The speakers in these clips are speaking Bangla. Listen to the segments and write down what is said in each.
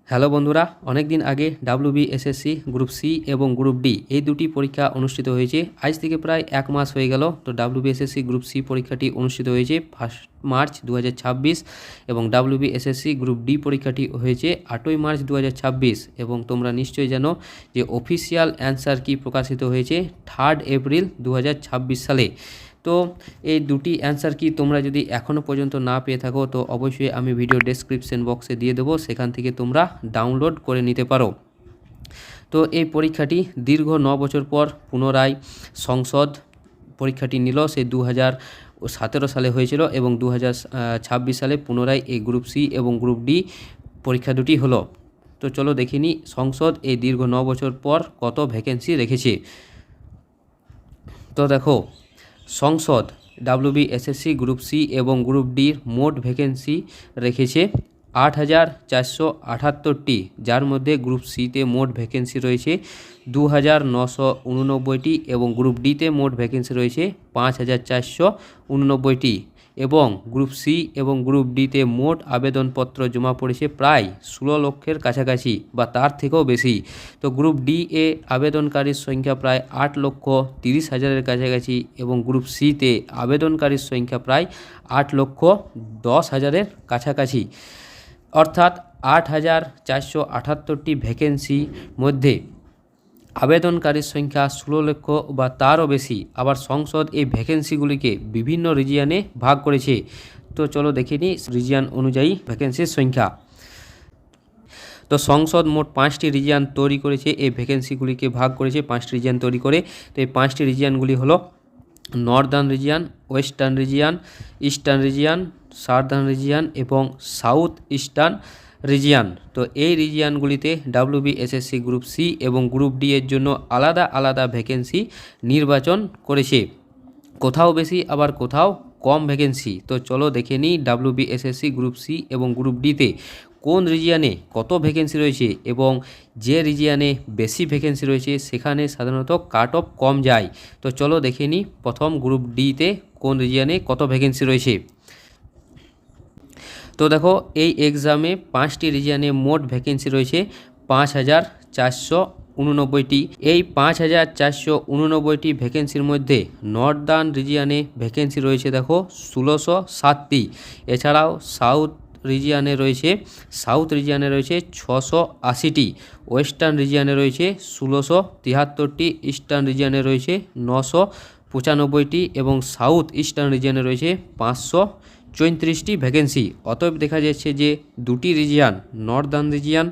হ্যালো বন্ধুরা, অনেক দিন আগে ডাব্লিউবিএসএসসি গ্রুপ সি এবং গ্রুপ ডি এই দুটি পরীক্ষা অনুষ্ঠিত হয়েছে। আজ থেকে প্রায় এক মাস হয়ে গেল। তো ডাব্লিউবিএসএসসি গ্রুপ সি পরীক্ষাটি অনুষ্ঠিত হয়েছে 1 মার্চ 2026 এবং ডাব্লিউবিএসএসসি গ্রুপ ডি পরীক্ষাটি হয়েছে 8 মার্চ 2026। এবং তোমরা নিশ্চয়ই জানো যে অফিসিয়াল অ্যান্সার কি প্রকাশিত হয়েছে 3 এপ্রিল 2026 সালে। তো এই দুটি অ্যান্সার কি তোমরা যদি এখনও পর্যন্ত না পেয়ে থাকো তো অবশ্যই আমি ভিডিও ডেসক্রিপশন বক্সে দিয়ে দেবো, সেখান থেকে তোমরা ডাউনলোড করে নিতে পারো। তো এই পরীক্ষাটি দীর্ঘ 9 বছর পর পুনরায় সংসদ পরীক্ষাটি নিল। সেই 2017 সালে হয়েছিল এবং 2026 সালে পুনরায় এই গ্রুপ সি এবং গ্রুপ ডি পরীক্ষা দুটি হলো। তো চলো দেখিনি সংসদ এই দীর্ঘ 9 বছর পর কত ভ্যাকেন্সি রেখেছে। তো দেখো, সংসদ ডাব্লিউবিএসএসসি গ্রুপ সি এবং গ্রুপ ডির মোট ভ্যাকেন্সি রেখেছে 8,478টি, যার মধ্যে গ্রুপ সিতে মোট ভ্যাকেন্সি রয়েছে 2,989টি এবং গ্রুপ ডিতে মোট ভ্যাকেন্সি রয়েছে 5,489টি এবং গ্রুপ সি এবং গ্রুপ ডিতে মোট আবেদনপত্র জমা পড়েছে প্রায় 16 লক্ষের কাছাকাছি বা তার থেকেও বেশি। তো গ্রুপ ডি এ আবেদনকারীর সংখ্যা প্রায় 8,30,000-এর কাছাকাছি এবং গ্রুপ সিতে আবেদনকারীর সংখ্যা প্রায় 8,10,000-এর কাছাকাছি। অর্থাৎ 8,478টি ভ্যাকেন্সি মধ্যে আবেদনকারীর সংখ্যা 16 লক্ষ বা তারও বেশি। আবার সংসদ এই ভ্যাকেন্সিগুলিকে বিভিন্ন রিজিয়নে ভাগ করেছে। তো চলো দেখে নিই রিজিয়ন অনুযায়ী ভ্যাকেন্সির সংখ্যা। তো সংসদ মোট 5টি রিজিয়ন তৈরি করেছে, এই ভ্যাকেন্সিগুলিকে ভাগ করেছে 5টি রিজিয়ন তৈরি করে। তো এই 5টি রিজিয়নগুলি হলো Northern region, western region, eastern region, southern region এবং সাউথ ইস্টার্ন রিজিয়ন। তো এই রিজিয়নগুলিতে ডাব্লিউবিএসএসসি গ্রুপ সি এবং গ্রুপ ডি এর জন্য আলাদা আলাদা ভ্যাকেন্সি নির্বাচন করেছে, কোথাও বেশি আবার কোথাও কম ভ্যাকেন্সি। তো চলো দেখে নিই ডাব্লিউবিএসএসসি গ্রুপ সি এবং গ্রুপ ডিতে কোন রিজিয়নে কত ভ্যাকেন্সি রয়েছে এবং যে রিজিয়নে বেশি ভ্যাকেন্সি রয়েছে সেখানে সাধারণত কাট অফ কম যায়। তো চলো দেখে নিই প্রথম গ্রুপ ডিতে কোন রিজিয়নে কত ভ্যাকেন্সি রয়েছে। তো দেখো, এই এক্সামে 5টি রিজিয়নে মোট ভ্যাকেন্সি রয়েছে 5,489টি। এই 5,489টি ভ্যাকেন্সির মধ্যে নর্দার্ন রিজিয়নে ভ্যাকেন্সি রয়েছে দেখো 1607টি। এছাড়াও সাউথ রিজিয়নে রয়েছে 680টি, ওয়েস্টার্ন রিজিয়নে রয়েছে 1673টি, ইস্টার্ন রিজিয়নে রয়েছে 995টি এবং সাউথ ইস্টার্ন রিজিয়নে রয়েছে 534টি ভ্যাকেন্সি। অতএব দেখা যাচ্ছে যে দুটি রিজিয়ন নর্দার্ন রিজিয়ন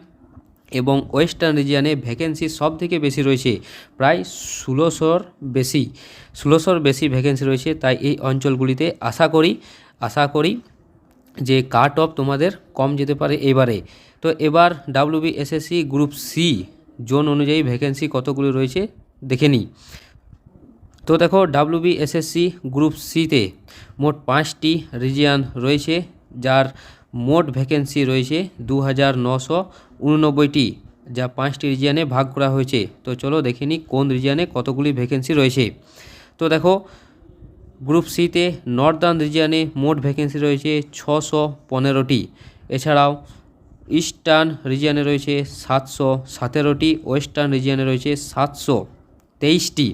এবং ওয়েস্টার্ন রিজিয়নে ভ্যাকেন্সি সব থেকে বেশি রয়েছে, প্রায় 1600-র বেশি ভ্যাকেন্সি রয়েছে। তাই এই অঞ্চলগুলিতে আশা করি যে কাট অফ তোমাদের কম যেতে পারে এবারে। তো এবার ডাব্লিউবিএসএসসি গ্রুপ সি জোন অনুযায়ী ভ্যাকেন্সি কতগুলি রয়েছে দেখে নিই। তো দেখো, ডাব্লিউবিএসএসসি গ্রুপ সিতে মোট 5টি রিজিয়ন রয়েছে, যার মোট ভ্যাকেন্সি রয়েছে 2,989টি, যা 5টি রিজিয়নে ভাগ করা হয়েছে। তো চলো দেখে নিই কোন রিজিয়নে কতগুলি ভ্যাকেন্সি রয়েছে। তো দেখো, গ্রুপ সিতে নর্দার্ন রিজিয়নে মোট ভ্যাকেন্সি রয়েছে 615টি। এছাড়াও ইস্টার্ন রিজিয়নে রয়েছে 717টি, ওয়েস্টার্ন রিজিয়নে রয়েছে 723টি,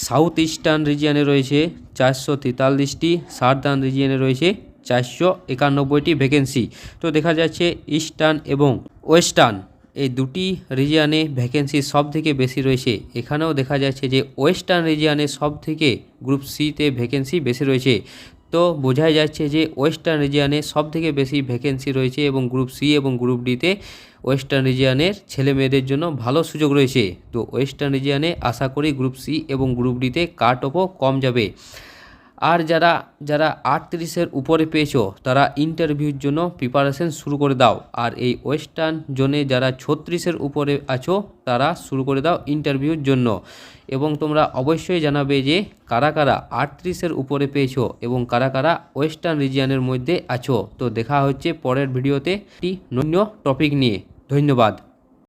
সাউথ ইস্টার্ন রিজিয়নে রয়েছে 443টি, সাউদার্ন রিজিয়নে রয়েছে 491টি ভ্যাকেন্সি। তো দেখা যাচ্ছে ইস্টার্ন এবং ওয়েস্টার্ন এই দুটি রিজিয়নে ভ্যাকেন্সি সব থেকে বেশি রয়েছে। এখানেও দেখা যাচ্ছে যে ওয়েস্টার্ন রিজিয়নে সব থেকে গ্রুপ সিতে ভ্যাকেন্সি বেশি রয়েছে। তো বোঝাই যাচ্ছে যে ওয়েস্টার্ন রিজিয়নে সব থেকে বেশি ভ্যাকেন্সি রয়েছে এবং গ্রুপ সি এবং গ্রুপ ডিতে ওয়েস্টার্ন রিজিয়নের ছেলে মেয়েদের জন্য ভালো সুযোগ রয়েছে। তো ওয়েস্টার্ন রিজিয়নে আশা করি গ্রুপ সি এবং গ্রুপ ডিতে কাট অফও কম যাবে। আর যারা 38-এর উপরে পেয়েছো তারা ইন্টারভিউর জন্য প্রিপারেশন শুরু করে দাও। আর এই ওয়েস্টার্ন জোনে যারা 36-এর উপরে আছো তারা শুরু করে দাও ইন্টারভিউর জন্য। এবং তোমরা অবশ্যই জানাবে যে কারা কারা 38-এর উপরে পেয়েছো এবং কারা কারা ওয়েস্টার্ন রিজিয়নের মধ্যে আছো। তো দেখা হচ্ছে পরের ভিডিওতে একটি অন্য টপিক নিয়ে। ধন্যবাদ।